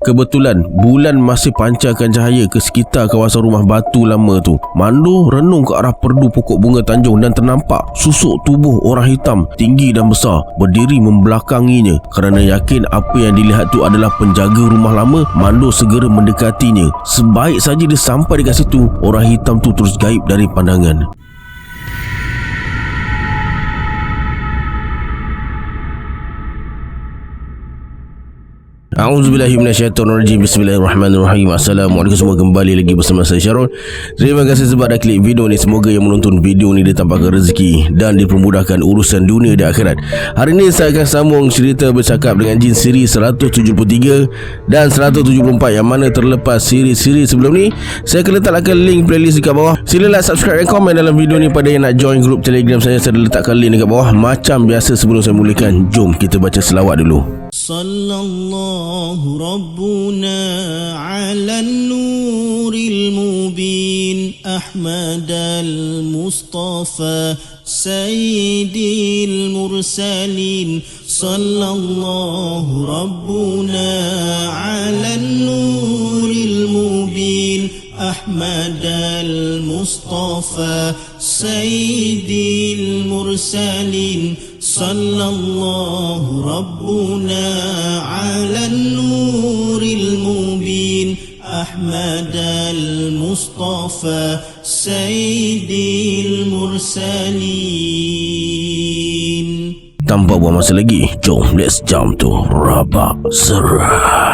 Kebetulan bulan masih pancarkan cahaya ke sekitar kawasan rumah batu lama tu. Mando renung ke arah perdu pokok bunga Tanjung dan ternampak susuk tubuh orang hitam tinggi dan besar berdiri membelakanginya. Kerana yakin apa yang dilihat tu adalah penjaga rumah lama, Mando segera mendekatinya. Sebaik saja dia sampai dekat situ, orang hitam tu terus gaib dari pandangan. A'udzubillahi minasyaitonirrajim. Bismillahirrahmanirrahim. Assalamualaikum semua, kembali lagi bersama saya Syarul. Terima kasih sebab dah klik video ni. Semoga yang menonton video ni ditampakkan rezeki dan dipermudahkan urusan dunia dan akhirat. Hari ini saya akan sambung cerita bercakap dengan jin siri 173 dan 174 yang mana terlepas siri-siri sebelum ni. Saya akan letakkan link playlist dekat bawah. Sila like, subscribe dan komen dalam video ni. Pada yang nak join grup Telegram saya letakkan link dekat bawah. Macam biasa sebelum saya mulakan, jom kita baca selawat dulu. Sallallahu Rabbuna ala nuril mubin Ahmad al-Mustafa Sayyidil Mursalin. Sallallahu Rabbuna ala nuril mubin Ahmad al-Mustafa Sayyidil Mursalin. Sallallahu Rabbuna ala nuril mubin Ahmad al-Mustafa Sayyidil Mursalin. Tanpa buang masa lagi, jom let's jump to Rabak Serah.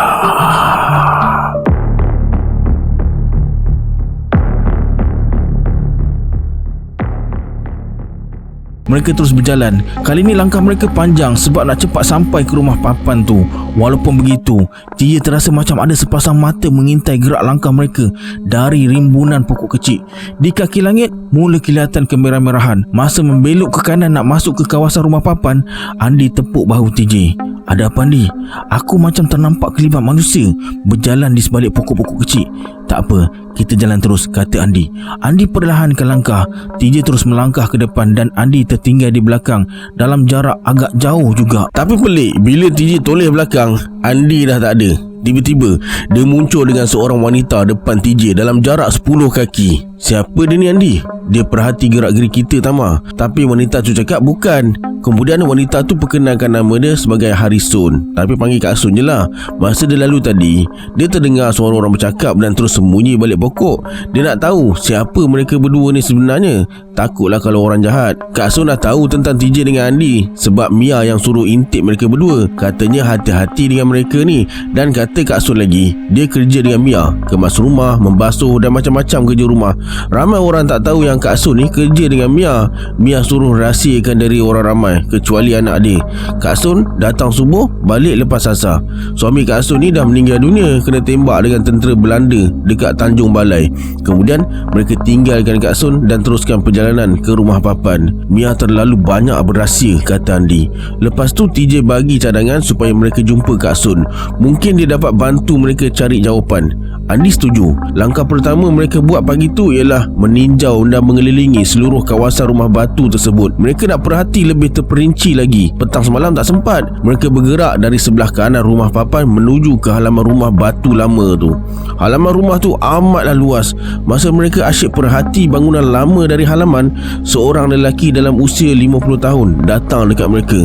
Mereka terus berjalan. Kali ini langkah mereka panjang sebab nak cepat sampai ke rumah papan tu. Walaupun begitu, dia terasa macam ada sepasang mata mengintai gerak langkah mereka dari rimbunan pokok kecil. Di kaki langit mula kelihatan kemerah-merahan. Masa membelok ke kanan nak masuk ke kawasan rumah papan, Andi tepuk bahu TJ. Ada apa Andi? Aku macam ternampak kelibat manusia berjalan di sebalik pokok-pokok kecil. Tak apa, kita jalan terus, kata Andi. Andi perlahankan langkah. TJ terus melangkah ke depan dan Andi tertinggal di belakang dalam jarak agak jauh juga. Tapi pelik, bila TJ toleh belakang, Andi dah tak ada. Tiba-tiba dia muncul dengan seorang wanita depan TJ dalam jarak 10 kaki. Siapa dia ni Andi? Dia perhati gerak-gerik kita Tama. Tapi wanita tu cakap bukan. Kemudian wanita tu perkenalkan nama dia sebagai Harisun. Tapi panggil Kak Sun je lah. Masa dia lalu tadi, dia terdengar suara orang bercakap dan terus sembunyi balik pokok. Dia nak tahu siapa mereka berdua ni sebenarnya. Takutlah kalau orang jahat. Kak Sun dah tahu tentang TJ dengan Andi sebab Mia yang suruh intip mereka berdua. Katanya hati-hati dengan mereka ni. Dan kata Kak Sun lagi, dia kerja dengan Mia, kemas rumah, membasuh dan macam-macam kerja rumah. Ramai orang tak tahu yang Kak Sun ni kerja dengan Mia. Mia suruh rahsiakan dari orang ramai kecuali anak dia. Kak Sun datang subuh, balik lepas asar. Suami Kak Sun ni dah meninggal dunia, kena tembak dengan tentera Belanda dekat Tanjung Balai. Kemudian mereka tinggalkan Kak Sun dan teruskan perjalanan ke rumah papan. Mia terlalu banyak berahsia, kata Andi. Lepas tu TJ bagi cadangan supaya mereka jumpa Kak Sun. Mungkin dia dapat bantu mereka cari jawapan. Andi setuju. Langkah pertama mereka buat pagi tu ialah meninjau dan mengelilingi seluruh kawasan rumah batu tersebut. Mereka nak perhati lebih terperinci lagi. Petang semalam tak sempat. Mereka bergerak dari sebelah kanan rumah papan menuju ke halaman rumah batu lama tu. Halaman rumah tu amatlah luas. Masa mereka asyik perhati bangunan lama dari halaman, seorang lelaki dalam usia 50 tahun datang dekat mereka.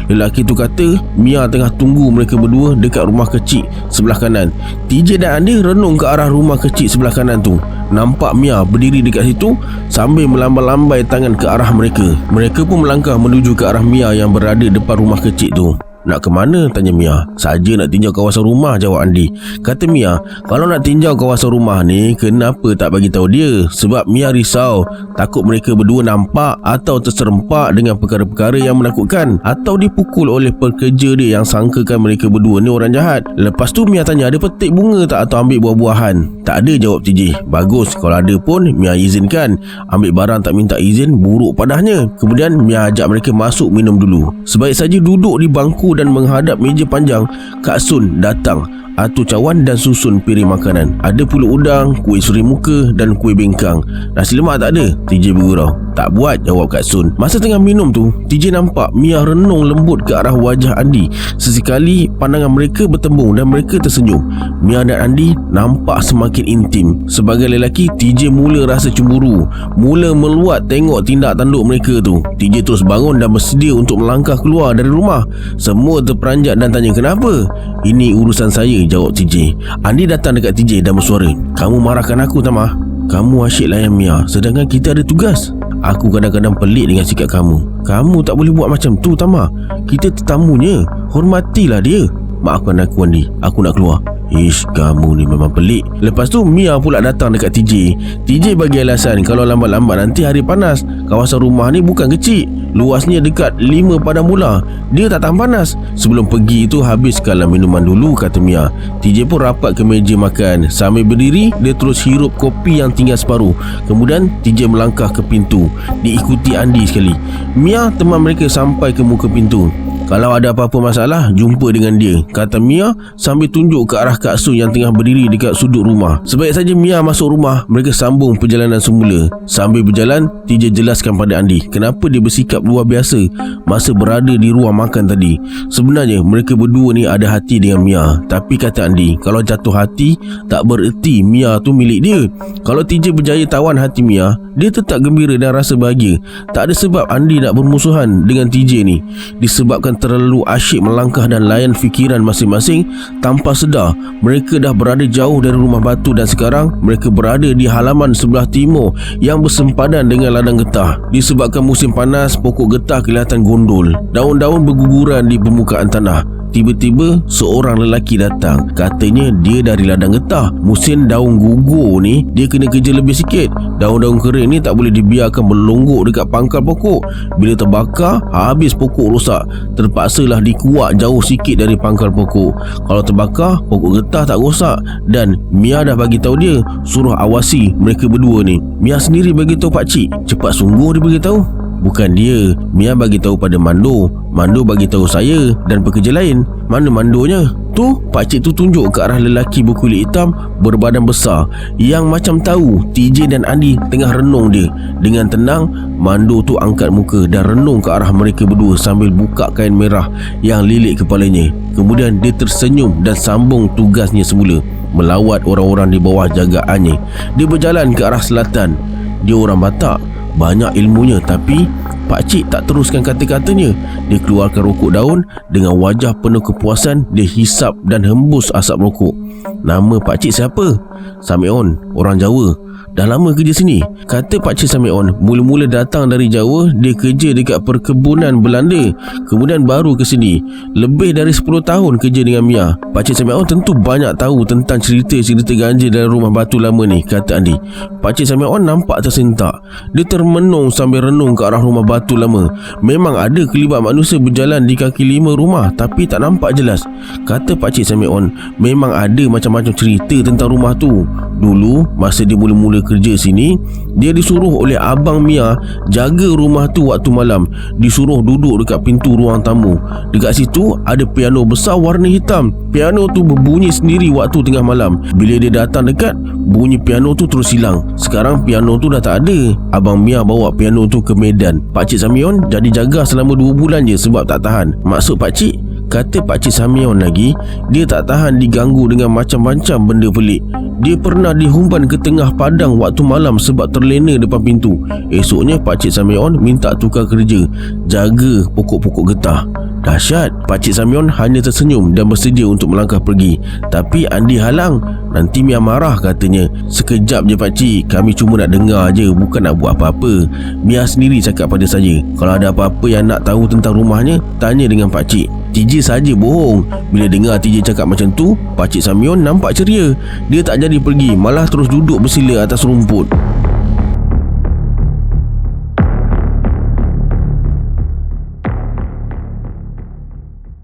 Lelaki tu kata Mia tengah tunggu mereka berdua dekat rumah kecil sebelah kanan. TJ dan Andi renung ke arah rumah kecil sebelah kanan tu. Nampak Mia berdiri dekat situ sambil melambai-lambai tangan ke arah mereka. Mereka pun melangkah menuju ke arah Mia yang berada depan rumah kecil tu. Nak ke mana? Tanya Mia. Saja nak tinjau kawasan rumah, jawab Andi. Kata Mia, kalau nak tinjau kawasan rumah ni, kenapa tak bagi tahu dia? Sebab Mia risau, takut mereka berdua nampak atau terserempak dengan perkara-perkara yang menakutkan, atau dipukul oleh pekerja dia yang sangkakan mereka berdua ni orang jahat. Lepas tu Mia tanya, ada petik bunga tak atau ambil buah-buahan? Tak ada, jawab TJ. Bagus, kalau ada pun Mia izinkan. Ambil barang tak minta izin, buruk padahnya. Kemudian Mia ajak mereka masuk minum dulu. Sebaik saja duduk di bangku dan menghadap meja panjang, Kak Sun datang. atu cawan dan susun piring makanan. Ada pula udang, kuih suri muka dan kuih bengkang. Nasi lemak tak ada, TJ bergurau. Tak buat, jawab Kak Sun. Masa tengah minum tu, TJ nampak Mia renung lembut ke arah wajah Andi. Sesekali pandangan mereka bertembung dan mereka tersenyum. Mia dan Andi nampak semakin intim. Sebagai lelaki, TJ mula rasa cemburu, mula meluat tengok tindak tanduk mereka tu. TJ terus bangun dan bersedia untuk melangkah keluar dari rumah. Semua terperanjat dan tanya kenapa. Ini urusan saya, jawab TJ. Andi datang dekat TJ dan bersuara, kamu marahkan aku Tamah. Kamu asyik layan Mia, sedangkan kita ada tugas. Aku kadang-kadang pelik dengan sikap kamu. Kamu tak boleh buat macam tu Tamah. Kita tetamunya, hormatilah dia. Maafkan aku Andi, aku nak keluar. Ish, kamu ni memang pelik. Lepas tu Mia pula datang dekat TJ. TJ bagi alasan kalau lambat-lambat nanti hari panas. Kawasan rumah ni bukan kecil, luasnya dekat 5 padang bola. Dia tak tahan panas. Sebelum pergi tu habiskanlah minuman dulu, kata Mia. TJ pun rapat ke meja makan. Sambil berdiri, dia terus hirup kopi yang tinggal separuh. Kemudian TJ melangkah ke pintu, diikuti Andi sekali. Mia teman mereka sampai ke muka pintu. Kalau ada apa-apa masalah, jumpa dengan dia, kata Mia sambil tunjuk ke arah Kak Sun yang tengah berdiri dekat sudut rumah. Sebaik saja Mia masuk rumah, mereka sambung perjalanan semula. Sambil berjalan, TJ jelaskan pada Andi kenapa dia bersikap luar biasa masa berada di ruang makan tadi. Sebenarnya mereka berdua ni ada hati dengan Mia. Tapi kata Andi, kalau jatuh hati tak bererti Mia tu milik dia. Kalau TJ berjaya tawan hati Mia, dia tetap gembira dan rasa bahagia. Tak ada sebab Andi nak bermusuhan dengan TJ ni. Disebabkan terlalu asyik melangkah dan layan fikiran masing-masing, tanpa sedar mereka dah berada jauh dari rumah batu dan sekarang mereka berada di halaman sebelah timur yang bersempadan dengan ladang getah. Disebabkan musim panas, pokok getah kelihatan gondol, daun-daun berguguran di permukaan tanah. Tiba-tiba seorang lelaki datang. Katanya dia dari ladang getah. Musim daun gugur ni dia kena kerja lebih sikit. Daun-daun kering ni tak boleh dibiarkan berlonggok dekat pangkal pokok. Bila terbakar, habis pokok rosak. Terpaksalah dikuak jauh sikit dari pangkal pokok. Kalau terbakar, pokok getah tak rosak. Dan Mia dah bagi tahu dia suruh awasi mereka berdua ni. Mia sendiri bagi tahu pakcik. Cepat sungguh dia bagi tahu. Bukan dia, Mia bagi tahu pada Mando. Mando bagi tahu saya dan pekerja lain. Mana Mandonya? Tu, pakcik tu tunjuk ke arah lelaki berkulit hitam berbadan besar yang macam tahu TJ dan Andi tengah renung dia. Dengan tenang, Mando tu angkat muka dan renung ke arah mereka berdua sambil buka kain merah yang lilit kepalanya. Kemudian dia tersenyum dan sambung tugasnya semula, melawat orang-orang di bawah jagaannya. Dia berjalan ke arah selatan. Dia orang Batak, banyak ilmunya, tapi pakcik tak teruskan kata-katanya. Dia keluarkan rokok daun. Dengan wajah penuh kepuasan, dia hisap dan hembus asap rokok. Nama pakcik siapa? Samion, orang Jawa. Dah lama kerja sini, kata Pakcik Samion. Mula-mula datang dari Jawa, dia kerja dekat perkebunan Belanda, kemudian baru ke sini. Lebih dari 10 tahun kerja dengan Mia. Pakcik Samion tentu banyak tahu tentang cerita-cerita ganja dalam rumah batu lama ni, kata Andi. Pakcik Samion nampak tersentak. Dia termenung sambil renung ke arah rumah batu lama. Memang ada kelibat manusia berjalan di kaki 5 rumah, tapi tak nampak jelas. Kata Pakcik Samion, memang ada macam-macam cerita tentang rumah tu. Dulu masa dia mula-mula kerja sini, dia disuruh oleh abang Mia jaga rumah tu waktu malam. Disuruh duduk dekat pintu ruang tamu. Dekat situ ada piano besar warna hitam. Piano tu berbunyi sendiri waktu tengah malam. Bila dia datang dekat, bunyi piano tu terus hilang. Sekarang piano tu dah tak ada. Abang Mia bawa piano tu ke Medan. Pakcik Samion jadi jaga selama 2 bulan je sebab tak tahan. Maksud pakcik, kata Pakcik Samion lagi, dia tak tahan diganggu dengan macam-macam benda pelik. Dia pernah dihumban ke tengah padang waktu malam sebab terlena depan pintu. Esoknya Pakcik Samion minta tukar kerja, jaga pokok-pokok getah. Dahsyat. Pakcik Samion hanya tersenyum dan bersedia untuk melangkah pergi. Tapi Andi halang. Nanti Mia marah, katanya. Sekejap je pakcik, kami cuma nak dengar je, bukan nak buat apa-apa. Mia sendiri cakap pada saya, kalau ada apa-apa yang nak tahu tentang rumahnya, tanya dengan pakcik. TJ saja bohong. Bila dengar TJ cakap macam tu, Pakcik Samion nampak ceria. Dia tak jadi pergi, malah terus duduk bersila atas rumput.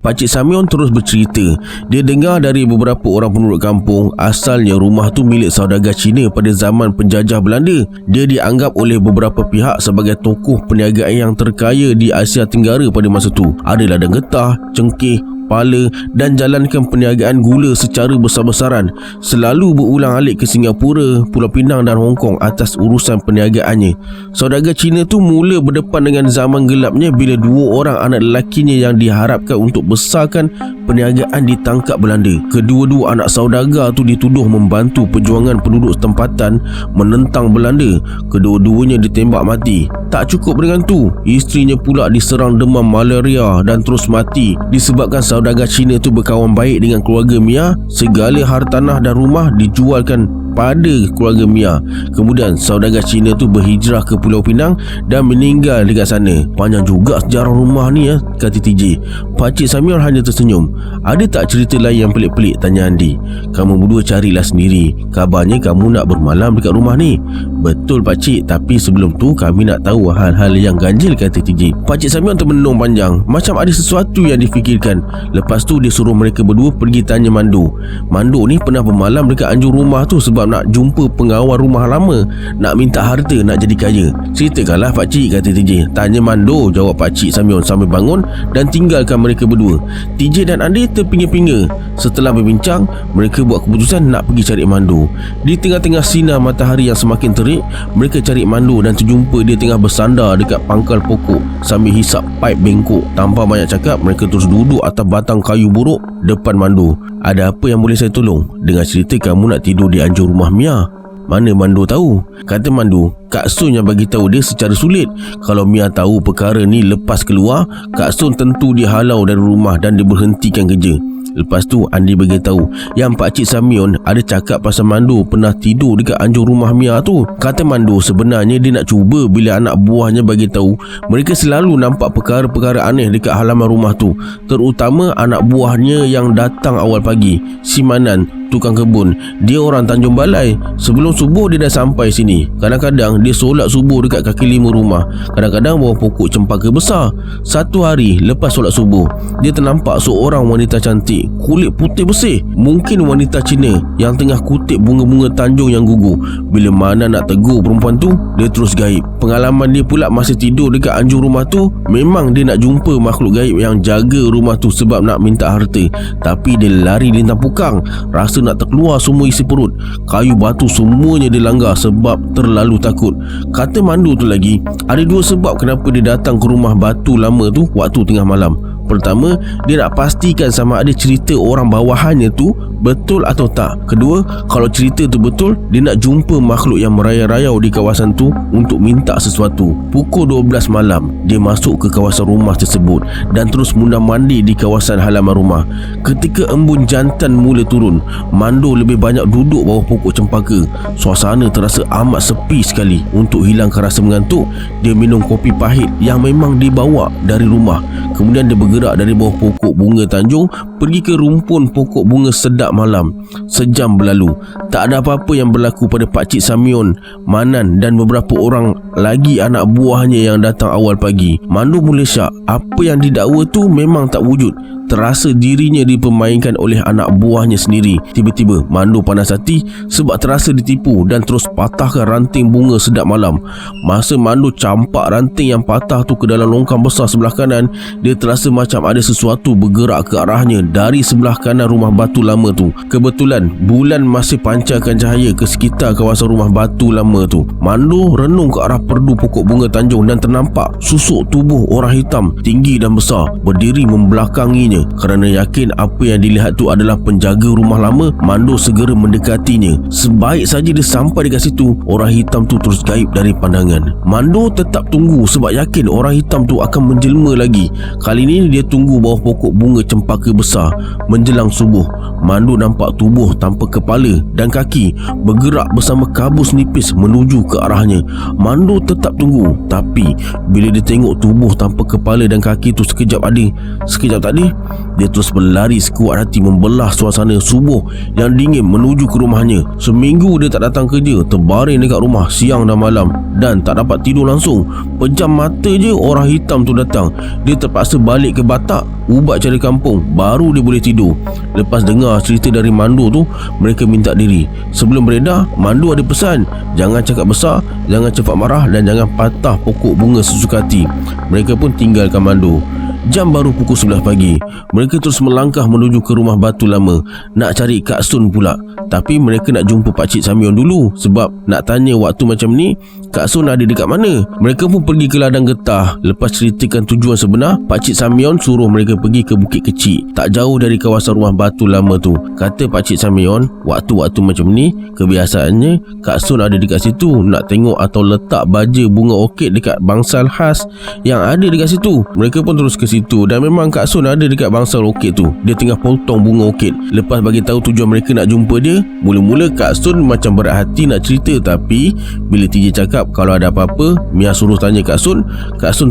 Pakcik Samion terus bercerita. Dia dengar dari beberapa orang penduduk kampung, asalnya rumah tu milik saudagar Cina pada zaman penjajah Belanda. Dia dianggap oleh beberapa pihak sebagai tokoh perniagaan yang terkaya di Asia Tenggara pada masa tu. Ada ladang getah, cengkeh, kepala dan jalankan perniagaan gula secara besar-besaran. Selalu berulang-alik ke Singapura, Pulau Pinang dan Hong Kong atas urusan perniagaannya. Saudagar Cina tu mula berdepan dengan zaman gelapnya bila 2 orang anak lelakinya yang diharapkan untuk besarkan perniagaan ditangkap Belanda. Kedua-dua anak saudagar tu dituduh membantu perjuangan penduduk tempatan menentang Belanda. Kedua-duanya ditembak mati. Tak cukup dengan tu, isterinya pula diserang demam malaria dan terus mati disebabkan saudagar Cina tu berkawan baik dengan keluarga Mia. Segala hartanah dan rumah dijualkan pada keluarga Mia. Kemudian saudagar Cina tu berhijrah ke Pulau Pinang dan meninggal dekat sana. Panjang juga sejarah rumah ni ya, kata TJ. Pakcik Samion hanya tersenyum. Ada tak cerita lain yang pelik-pelik, tanya Andi. Kamu berdua carilah sendiri. Kabarnya kamu nak bermalam dekat rumah ni. Betul pakcik, tapi sebelum tu kami nak tahu hal-hal yang ganjil, kata TJ. Pakcik Samion termenung panjang, macam ada sesuatu yang difikirkan. Lepas tu dia suruh mereka berdua pergi tanya Mando. Mando ni pernah bermalam dekat anjung rumah tu sebab nak jumpa pengawal rumah lama, nak minta harta, nak jadi kaya. Ceritakanlah pakcik, kata TJ. Tanya Mando, jawab pakcik Samion sambil bangun dan tinggalkan mereka berdua. TJ dan Andi terpinga-pinga. Setelah berbincang, mereka buat keputusan nak pergi cari Mando. Di tengah-tengah sinar matahari yang semakin terik, mereka cari Mando dan terjumpa dia tengah bersandar dekat pangkal pokok sambil hisap paip bengkok. Tanpa banyak cakap, mereka terus duduk atas batang kayu buruk depan Mando. Ada apa yang boleh saya tolong? Dengar cerita kamu nak tidur di anjung rumah Mia. Mana Mando tahu? Kata Mando, Kak Sun yang bagi tahu dia secara sulit. Kalau Mia tahu perkara ni lepas keluar, Kak Sun tentu dia halau dari rumah dan dia berhentikan kerja. Lepas tu Andi beritahu yang Pakcik Samion ada cakap pasal Mando pernah tidur dekat anjung rumah Mia tu. Kata Mando sebenarnya dia nak cuba bila anak buahnya bagi tahu mereka selalu nampak perkara-perkara aneh dekat halaman rumah tu, terutama anak buahnya yang datang awal pagi, si Manan, tukang kebun. Dia orang Tanjung Balai. Sebelum subuh dia dah sampai sini. Kadang-kadang dia solat subuh dekat kaki 5 rumah. Kadang-kadang bawah pokok cempaka besar. Satu hari lepas solat subuh, dia ternampak seorang wanita cantik, kulit putih bersih. Mungkin wanita Cina yang tengah kutip bunga-bunga tanjung yang gugur. Bila mana nak tegur perempuan tu, dia terus gaib. Pengalaman dia pula masih tidur dekat anjung rumah tu, memang dia nak jumpa makhluk gaib yang jaga rumah tu sebab nak minta harta. Tapi dia lari lintang pukang, rasa nak terkeluar semua isi perut. Kayu batu semuanya dia langgar sebab terlalu takut. Kata Mando tu lagi, ada 2 sebab kenapa dia datang ke rumah batu lama tu waktu tengah malam. Pertama, dia nak pastikan sama ada cerita orang bawahannya tu betul atau tak. Kedua, kalau cerita tu betul, dia nak jumpa makhluk yang merayau-rayau di kawasan tu untuk minta sesuatu. Pukul 12 malam, dia masuk ke kawasan rumah tersebut dan terus mundar-mandir di kawasan halaman rumah. Ketika embun jantan mula turun, Mando lebih banyak duduk bawah pokok cempaka. Suasana terasa amat sepi sekali. Untuk hilangkan rasa mengantuk, dia minum kopi pahit yang memang dibawa dari rumah. Kemudian dia bergerak dari bawah pokok bunga tanjung pergi ke rumpun pokok bunga sedap malam. Sejam berlalu, tak ada apa-apa yang berlaku pada Pakcik Samion, Manan dan beberapa orang lagi anak buahnya yang datang awal pagi. Mando mula syak, apa yang didakwa tu memang tak wujud. Terasa dirinya dipermainkan oleh anak buahnya sendiri. Tiba-tiba Mando panas hati sebab terasa ditipu dan terus patahkan ranting bunga sedap malam. Masa Mando campak ranting yang patah tu ke dalam longkang besar sebelah kanan, dia terasa macam ada sesuatu bergerak ke arahnya dari sebelah kanan rumah batu lama tu. Kebetulan bulan masih pancarkan cahaya ke sekitar kawasan rumah batu lama tu. Mando renung ke arah perdu pokok bunga tanjung dan ternampak susuk tubuh orang hitam tinggi dan besar berdiri membelakanginya. Kerana yakin apa yang dilihat tu adalah penjaga rumah lama, Mando segera mendekatinya. Sebaik saja dia sampai dekat situ, orang hitam tu terus gaib dari pandangan. Mando tetap tunggu sebab yakin orang hitam tu akan menjelma lagi. Kali ini dia tunggu bawah pokok bunga cempaka besar. Menjelang subuh, Mando nampak tubuh tanpa kepala dan kaki bergerak bersama kabus nipis menuju ke arahnya. Mando tetap tunggu, tapi bila dia tengok tubuh tanpa kepala dan kaki tu sekejap ada, sekejap tak ada, dia terus berlari sekuat hati membelah suasana subuh yang dingin menuju ke rumahnya. Seminggu dia tak datang kerja, terbaring dekat rumah siang dan malam dan tak dapat tidur langsung. Pejam mata je orang hitam tu datang. Dia terpaksa balik ke Batak, ubat cari kampung, baru dia boleh tidur. Lepas dengar cerita dari Mando tu, mereka minta diri. Sebelum beredar, Mando ada pesan, jangan cakap besar, jangan cepat marah dan jangan patah pokok bunga sesuka hati. Mereka pun tinggalkan Mando. Jam baru pukul 11 pagi. Mereka terus melangkah menuju ke rumah batu lama nak cari Kak Sun pula. Tapi mereka nak jumpa Pakcik Samion dulu, sebab nak tanya waktu macam ni Kak Sun ada dekat mana. Mereka pun pergi ke ladang getah. Lepas ceritakan tujuan sebenar, Pakcik Samion suruh mereka pergi ke Bukit Kecil, tak jauh dari kawasan rumah batu lama tu. Kata Pakcik Samion, waktu-waktu macam ni kebiasaannya Kak Sun ada dekat situ nak tengok atau letak baja bunga orkid dekat bangsal khas yang ada dekat situ. Mereka pun terus ke situ dan memang Kak Sun ada dekat bangsal orkid tu. Dia tengah potong bunga orkid. Lepas bagi tahu tujuan mereka nak jumpa dia, mula-mula Kak Sun macam berat hati nak cerita, tapi bila TJ cakap kalau ada apa-apa Mia suruh tanya Kak Sun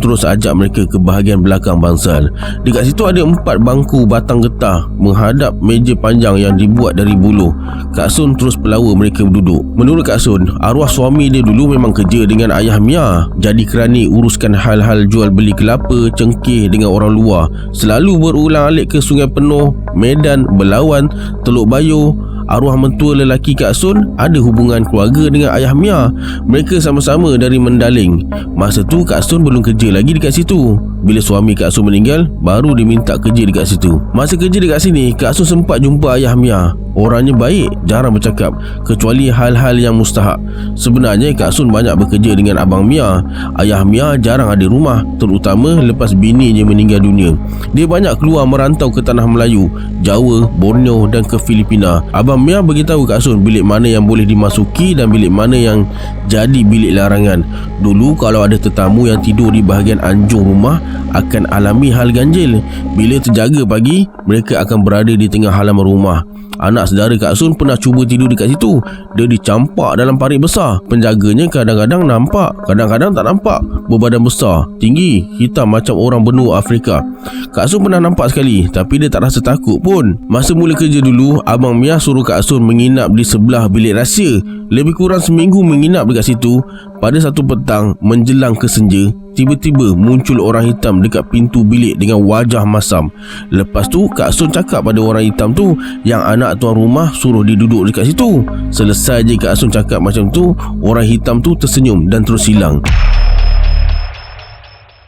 terus ajak mereka ke bahagian belakang bangsal. Dekat situ ada 4 bangku batang getah menghadap meja panjang yang dibuat dari buluh. Kak Sun terus pelawa mereka duduk. Menurut Kak Sun, arwah suami dia dulu memang kerja dengan ayah Mia, jadi kerani uruskan hal-hal jual beli kelapa, cengkeh dengan orang luar. Selalu berulang-alik ke Sungai Penuh, Medan, Belawan, Teluk Bayo. Arwah mentua lelaki Kak Sun ada hubungan keluarga dengan ayah Mia. Mereka sama-sama dari Mendaling. Masa tu Kak Sun belum kerja lagi dekat situ. Bila suami Kak Sun meninggal, baru dia minta kerja dekat situ. Masa kerja dekat sini, Kak Sun sempat jumpa ayah Mia. Orangnya baik, jarang bercakap kecuali hal-hal yang mustahak. Sebenarnya Kak Sun banyak bekerja dengan abang Mia. Ayah Mia jarang ada rumah, terutama lepas bininya meninggal dunia. Dia banyak keluar merantau ke tanah Melayu, Jawa, Borneo dan ke Filipina. Abang Mia beritahu Kak Sun bilik mana yang boleh dimasuki dan bilik mana yang jadi bilik larangan. Dulu kalau ada tetamu yang tidur di bahagian anjung rumah akan alami hal ganjil. Bila terjaga pagi, mereka akan berada di tengah halaman rumah. Anak saudara Kak Sun pernah cuba tidur dekat situ. Dia dicampak dalam parit besar. Penjaganya kadang-kadang nampak, kadang-kadang tak nampak. Berbadan besar, tinggi, hitam macam orang benua Afrika. Kak Sun pernah nampak sekali, tapi dia tak rasa takut pun. Masa mula kerja dulu, abang Mia suruh Kak Sun menginap di sebelah bilik rahsia. Lebih kurang seminggu menginap dekat situ. Pada satu petang menjelang ke senja, tiba-tiba muncul orang hitam dekat pintu bilik dengan wajah masam. Lepas tu Kak Sun cakap pada orang hitam tu yang anak tuan rumah suruh dia duduk dekat situ. Selesai je Kak Sun cakap macam tu, orang hitam tu tersenyum dan terus hilang.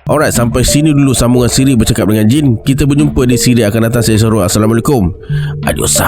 Alright, sampai sini dulu sambungan siri bercakap dengan jin. Kita berjumpa di siri akan datang. Saya Syarul. Assalamualaikum. Adios.